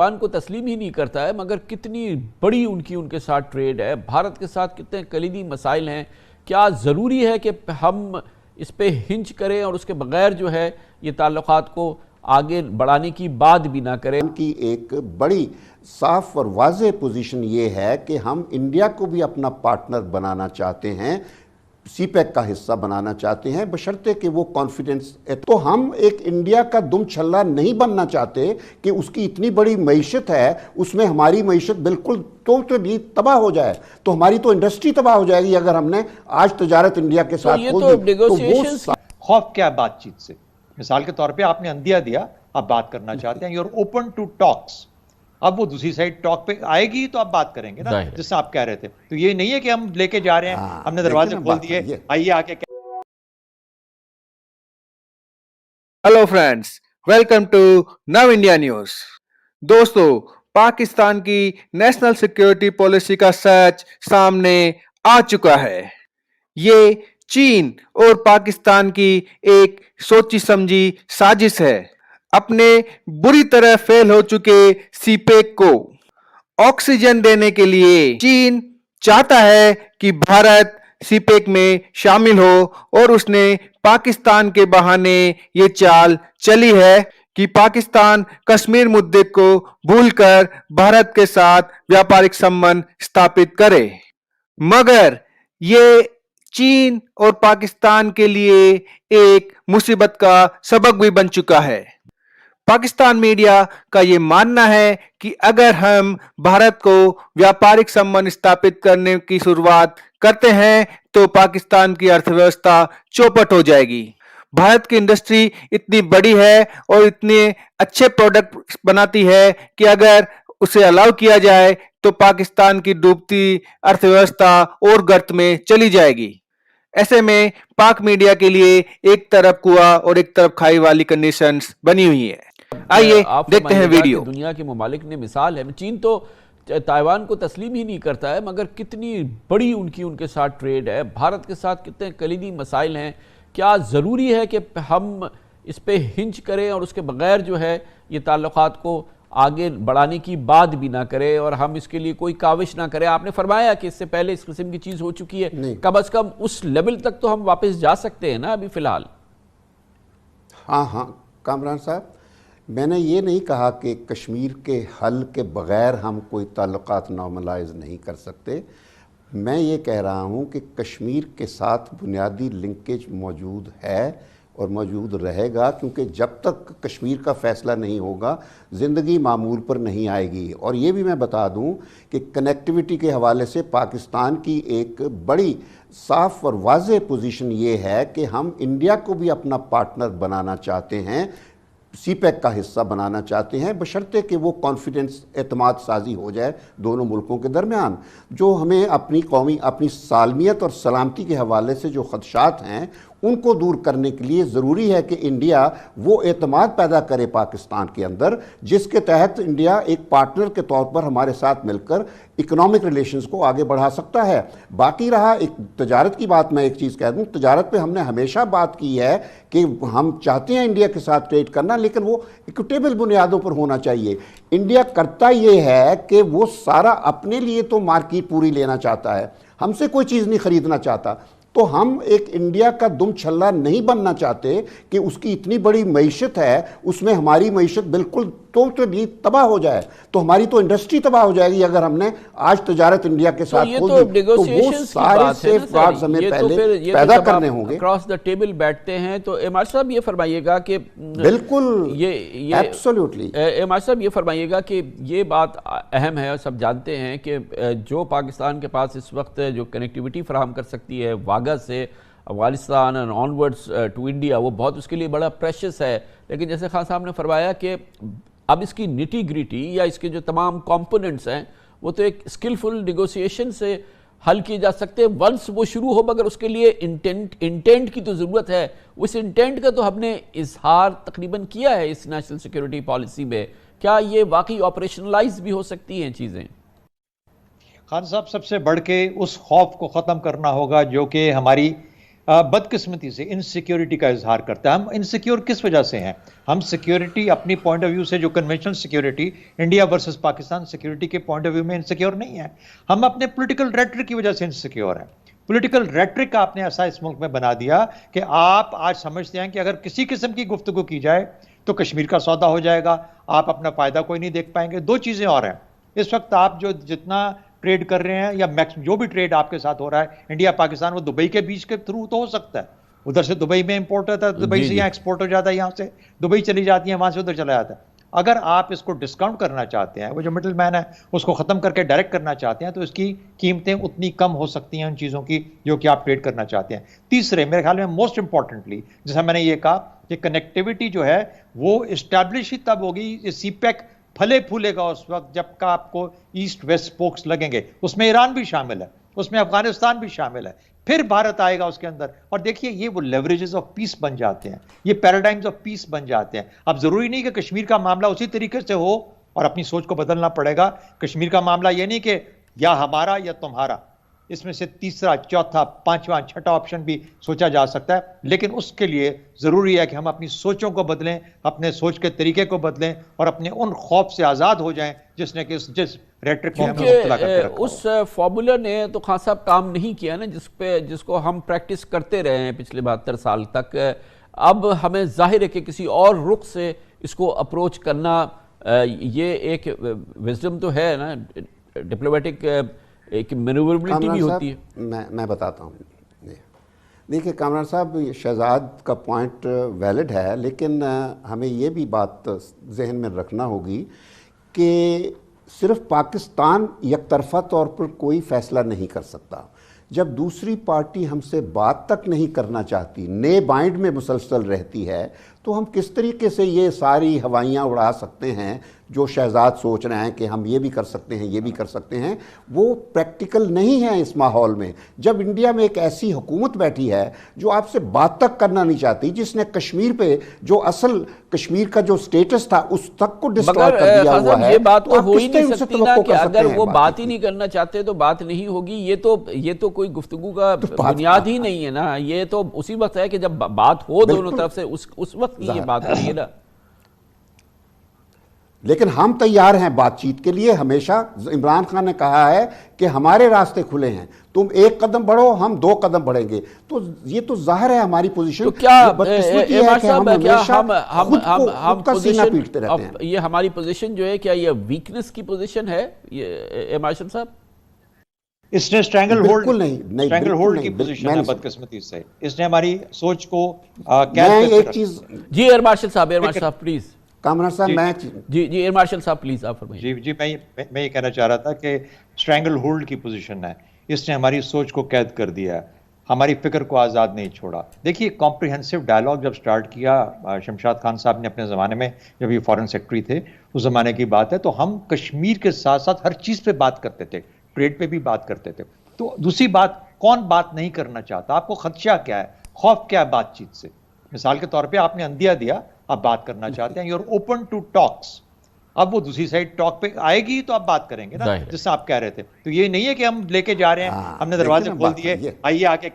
پاکستان کو تسلیم ہی نہیں کرتا ہے، مگر کتنی بڑی ان کے ساتھ ٹریڈ ہے، بھارت کے ساتھ کتنے کلیدی مسائل ہیں۔ کیا ضروری ہے کہ ہم اس پہ ہنچ کریں اور اس کے بغیر جو ہے یہ تعلقات کو آگے بڑھانے کی بات بھی نہ کریں؟ ان کی ایک بڑی صاف اور واضح پوزیشن یہ ہے کہ ہم انڈیا کو بھی اپنا پارٹنر بنانا چاہتے ہیں، سی پیک کا حصہ بنانا چاہتے ہیں، بشرطے کہ وہ کانفیڈنس ہے۔ تو ہم ایک انڈیا کا دم چھلا نہیں بننا چاہتے کہ اس کی اتنی بڑی معیشت ہے، اس میں ہماری معیشت بالکل ٹوٹلی تباہ ہو جائے، تو ہماری تو انڈسٹری تباہ ہو جائے گی اگر ہم نے آج تجارت انڈیا کے ساتھ کھول دی۔ تو وہ خوف کیا بات چیت سے؟ مثال کے طور پہ آپ نے اندیا دیا، آپ بات کرنا چاہتے ہیں، یو آر اوپن ٹو ٹاکس۔ اب وہ دوسری سائڈ ٹاک پہ آئے گی تو آپ بات کریں گے نا، جس سے آپ کہہ رہے تھے۔ تو یہ نہیں ہے کہ ہم لے کے جا رہے ہیں، ہم نے دروازے کھول دیے، آئیے آ کے۔ Hello friends, welcome to no India news. دوستو، پاکستان کی نیشنل سیکیورٹی پالیسی کا سچ سامنے آ چکا ہے۔ یہ چین اور پاکستان کی ایک سوچی سمجھی سازش ہے۔ اپنے بری طرح فیل ہو چکے سی پیک کو آکسیجن دینے کے لیے چین چاہتا ہے کہ بھارت سی پیک میں شامل ہو، اور اس نے پاکستان کے بہانے یہ چال چلی ہے کہ پاکستان کشمیر مدعے کو بھول کر بھارت کے ساتھ ویاپارک سمبند استھاپت کرے، مگر یہ چین اور پاکستان کے لیے ایک مصیبت کا سبب بھی بن چکا ہے۔ پاکستان میڈیا کا یہ ماننا ہے کہ اگر ہم بھارت کو ویاپارک سمبند استھاپت کرنے کی شروعات کرتے ہیں تو پاکستان کی ارتھ ویوستھا چوپٹ ہو جائے گی۔ بھارت کی انڈسٹری اتنی بڑی ہے اور اتنے اچھے پروڈکٹ بناتی ہے کہ اگر اسے الاؤ کیا جائے تو پاکستان کی ڈوبتی ارتھ ویوستھا اور گرت میں چلی جائے گی۔ ایسے میں پاک میڈیا کے لیے ایک طرف کنواں اور ایک طرف کھائی والی کنڈیشنز بنی ہوئی ہے۔ آئیے دیکھتے ہیں ویڈیو۔ دنیا کے ممالک نے مثال ہے، چین تو تائیوان کو تسلیم ہی نہیں کرتا ہے، مگر کتنی بڑی ان کے ساتھ ٹریڈ ہے، بھارت کے ساتھ کتنے کلیدی مسائل ہیں۔ کیا ضروری ہے کہ ہم اس پہ ہنچ کریں اور اس کے بغیر جو ہے یہ تعلقات کو آگے بڑھانے کی بات بھی نہ کریں اور ہم اس کے لیے کوئی کاوش نہ کریں؟ آپ نے فرمایا کہ اس سے پہلے اس قسم کی چیز ہو چکی ہے، کم از کم اس لیول تک تو ہم واپس جا سکتے ہیں نا ابھی فی الحال۔ ہاں کامران صاحب، میں نے یہ نہیں کہا کہ کشمیر کے حل کے بغیر ہم کوئی تعلقات نارملائز نہیں کر سکتے۔ میں یہ کہہ رہا ہوں کہ کشمیر کے ساتھ بنیادی لنکیج موجود ہے اور موجود رہے گا، کیونکہ جب تک کشمیر کا فیصلہ نہیں ہوگا زندگی معمول پر نہیں آئے گی۔ اور یہ بھی میں بتا دوں کہ کنیکٹیوٹی کے حوالے سے پاکستان کی ایک بڑی صاف اور واضح پوزیشن یہ ہے کہ ہم انڈیا کو بھی اپنا پارٹنر بنانا چاہتے ہیں، سی پیک کا حصہ بنانا چاہتے ہیں، بشرطے کہ وہ کانفیڈنس اعتماد سازی ہو جائے دونوں ملکوں کے درمیان۔ جو ہمیں اپنی سالمیت اور سلامتی کے حوالے سے جو خدشات ہیں ان کو دور کرنے کے لیے ضروری ہے کہ انڈیا وہ اعتماد پیدا کرے پاکستان کے اندر، جس کے تحت انڈیا ایک پارٹنر کے طور پر ہمارے ساتھ مل کر اکنامک ریلیشنز کو آگے بڑھا سکتا ہے۔ باقی رہا ایک تجارت کی بات، میں ایک چیز کہہ دوں، تجارت پہ ہم نے ہمیشہ بات کی ہے کہ ہم چاہتے ہیں انڈیا کے ساتھ ٹریڈ کرنا، لیکن وہ ایکوٹیبل بنیادوں پر ہونا چاہیے۔ انڈیا کرتا یہ ہے کہ وہ سارا اپنے لیے تو مارکیٹ پوری لینا چاہتا ہے، ہم سے کوئی چیز نہیں خریدنا چاہتا۔ تو ہم ایک انڈیا کا دم چھلا نہیں بننا چاہتے کہ اس کی اتنی بڑی معیشت ہے، اس میں ہماری معیشت بالکل ٹوٹلی تباہ ہو جائے، تو ہماری تو انڈسٹری تباہ ہو جائے گی اگر ہم نے آج تجارت انڈیا کے ساتھ کھول دی۔ تو وہ سارے سیف گارڈز ہمیں پہلے پیدا کرنے ہوں گے۔ اکراس دا ٹیبل بیٹھتے ہیں تو امار صاحب یہ فرمائیے گا کہ بالکل ایبسولوٹلی امار صاحب یہ فرمائیے گا کہ یہ بات اہم ہے اور سب جانتے ہیں کہ جو پاکستان کے پاس اس وقت جو کنیکٹیوٹی فراہم کر سکتی ہے واگا سے Afghanistan and onwards to India، وہ بہت اس کے لیے بڑا پریشس ہے، لیکن جیسے خان صاحب نے فرمایا کہ اب اس کی نیٹی گریٹی یا اس کے جو تمام کمپوننٹس ہیں وہ تو ایک اسکلفل نیگوسیشن سے حل کیے جا سکتے ہیں ونس وہ شروع ہو، مگر اس کے لیے انٹینٹ کی تو ضرورت ہے۔ اس انٹینٹ کا تو ہم نے اظہار تقریباً کیا ہے اس نیشنل سیکیورٹی پالیسی میں، کیا یہ واقعی آپریشنلائز بھی ہو سکتی ہیں چیزیں؟ خان صاحب، سب سے بڑھ کے اس خوف کو ختم کرنا ہوگا جو کہ ہماری بدقسمتی سے انسیکیورٹی کا اظہار کرتا ہے. ہم انسیکیور کس وجہ سے ہیں؟ ہم سیکیورٹی اپنی پوائنٹ آف ویو سے جو conventional security India versus Pakistan security کے پوائنٹ آف ویو میں انسیکیور نہیں ہے. ہم اپنے پولیٹیکل ریٹرک کی وجہ سے انسیکیور ہیں. پولیٹیکل ریٹرک آپ نے ایسا اس ملک میں بنا دیا کہ آپ آج سمجھتے ہیں کہ اگر کسی قسم کی گفتگو کی جائے تو کشمیر کا سودا ہو جائے گا, آپ اپنا فائدہ کوئی نہیں دیکھ پائیں گے. دو چیزیں اور ہیں, اس وقت آپ جو جتنا ٹریڈ کر رہے ہیں یا جو بھی ٹریڈ آپ کے ساتھ ہو رہا ہے انڈیا پاکستان, وہ دبئی کے بیچ کے تھرو تو ہو سکتا ہے. ادھر سے دبئی میں امپورٹ ہوتا ہے, دبئی سے یہاں ایکسپورٹ ہو جاتا ہے, یہاں سے دبئی چلی جاتی ہے, وہاں سے ادھر چلا جاتا ہے. اگر آپ اس کو ڈسکاؤنٹ کرنا چاہتے ہیں, وہ جو مڈل مین ہے اس کو ختم کر کے ڈائریکٹ کرنا چاہتے ہیں, تو اس کی قیمتیں اتنی کم ہو سکتی ہیں ان چیزوں کی جو کہ آپ ٹریڈ کرنا چاہتے ہیں. تیسرے میرے خیال میں موسٹ امپورٹنٹلی, جیسا میں نے یہ کہا کہ کنیکٹیوٹی جو ہے وہ اسٹیبلش ہی تب ہوگی, سی پیک پھلے پھولے گا اس وقت جب کا آپ کو ایسٹ ویسٹ سپوکس لگیں گے. اس میں ایران بھی شامل ہے, اس میں افغانستان بھی شامل ہے, پھر بھارت آئے گا اس کے اندر. اور دیکھیے یہ وہ لیوریجز آف پیس بن جاتے ہیں, یہ پیراڈائمز آف پیس بن جاتے ہیں. اب ضروری نہیں کہ کشمیر کا معاملہ اسی طریقے سے ہو, اور اپنی سوچ کو بدلنا پڑے گا. کشمیر کا معاملہ یہ نہیں کہ یا ہمارا یا تمہارا, اس میں سے تیسرا, چوتھا, پانچواں, چھٹا آپشن بھی سوچا جا سکتا ہے. لیکن اس کے لیے ضروری ہے کہ ہم اپنی سوچوں کو بدلیں, اپنے سوچ کے طریقے کو بدلیں, اور اپنے ان خوف سے آزاد ہو جائیں جس نے کہ جس ریٹرک میں ہمیں مبتلا کر کے رکھا. اس فارمولا نے تو خان صاحب کام نہیں کیا نا, جس کو ہم پریکٹس کرتے رہے ہیں پچھلے 72 سال تک. اب ہمیں ظاہر ہے کہ کسی اور رخ سے اس کو اپروچ کرنا, یہ ایک وزڈم تو ہے نا, ڈپلومیٹک ایک مینووربلٹی بھی ہوتی ہے. میں بتاتا ہوں. دیکھیں کامران صاحب, شہزاد کا پوائنٹ ویلڈ ہے, لیکن ہمیں یہ بھی بات ذہن میں رکھنا ہوگی کہ صرف پاکستان یک طرفہ طور پر کوئی فیصلہ نہیں کر سکتا. جب دوسری پارٹی ہم سے بات تک نہیں کرنا چاہتی, نئے بائنڈ میں مسلسل رہتی ہے, تو ہم کس طریقے سے یہ ساری ہوائیاں اڑا سکتے ہیں جو شہزاد سوچ رہے ہیں کہ ہم یہ بھی کر سکتے ہیں, یہ بھی کر سکتے ہیں. وہ پریکٹیکل نہیں ہے اس ماحول میں. جب انڈیا میں ایک ایسی حکومت بیٹھی ہے جو آپ سے بات تک کرنا نہیں چاہتی, جس نے کشمیر پہ جو اصل کشمیر کا جو سٹیٹس تھا اس تک کو ڈسٹرائے کر دیا ہوا ہے, یہ بات تو ہو ہی کس طرح نہیں ان سے سکتی نا توقع کہ کر سکتے اگر ہیں وہ بات بات کی؟ ہی نہیں کرنا چاہتے تو بات نہیں ہوگی. یہ تو کوئی گفتگو کا بنیاد ہی نہیں ہے نا. یہ تو اسی وقت ہے کہ جب بات ہو دونوں طرف سے, اس وقت کی یہ بات ہوئی ہے نا. لیکن ہم تیار ہیں بات چیت کے لیے. ہمیشہ عمران خان نے کہا ہے کہ ہمارے راستے کھلے ہیں, تم ایک قدم بڑھو, ہم 2 قدم بڑھیں گے. تو یہ تو ظاہر ہے ہماری پوزیشن. تو کیا بدقسمتی ہے کہ ہم ہمیشہ خود کا سینہ پیٹتے رہتے ہیں. یہ ہماری پوزیشن جو ہے, کیا یہ ویکنس کی پوزیشن ہے یہ ماشم صاحب؟ اس نے سٹرینگل ہولڈ کی پوزیشن ہے بدقسمتی سے. اس نے ہماری سوچ کو ایک چیز, جی ایئر مارشل صاحب پلیز. کامران صاحب میں جی ایئر مارشل صاحب پلیز آپ فرمائیے. جی میں یہ کہنا چاہ رہا تھا کہ سٹرینگل ہولڈ کی پوزیشن ہے. اس نے ہماری سوچ کو قید کر دیا ہے, ہماری فکر کو آزاد نہیں چھوڑا. دیکھیے کمپریہنسو ڈائلاگ جب سٹارٹ کیا شمشاد خان صاحب نے اپنے زمانے میں, جب یہ فارن سیکرٹری تھے, اس زمانے کی بات ہے, تو ہم کشمیر کے ساتھ ساتھ ہر چیز پہ بات کرتے تھے, ٹریڈ پہ بھی بات کرتے تھے. تو دوسری بات, کون بات نہیں کرنا چاہتا؟ آپ کو خدشہ کیا ہے, خوف کیا ہے بات چیت سے؟ مثال کے طور پہ آپ نے اندیا دیا, آپ بات کرنا چاہتے ہیں, یو آر اوپن ٹو ٹاکس. اب وہ دوسری سائڈ ٹاک پہ آئے گی تو آپ بات کریں گے نا, جس سے آپ کہہ رہے تھے. تو یہ نہیں ہے کہ ہم لے کے جا رہے ہیں, ہم نے دروازے کھول دیے, آئیے آ کے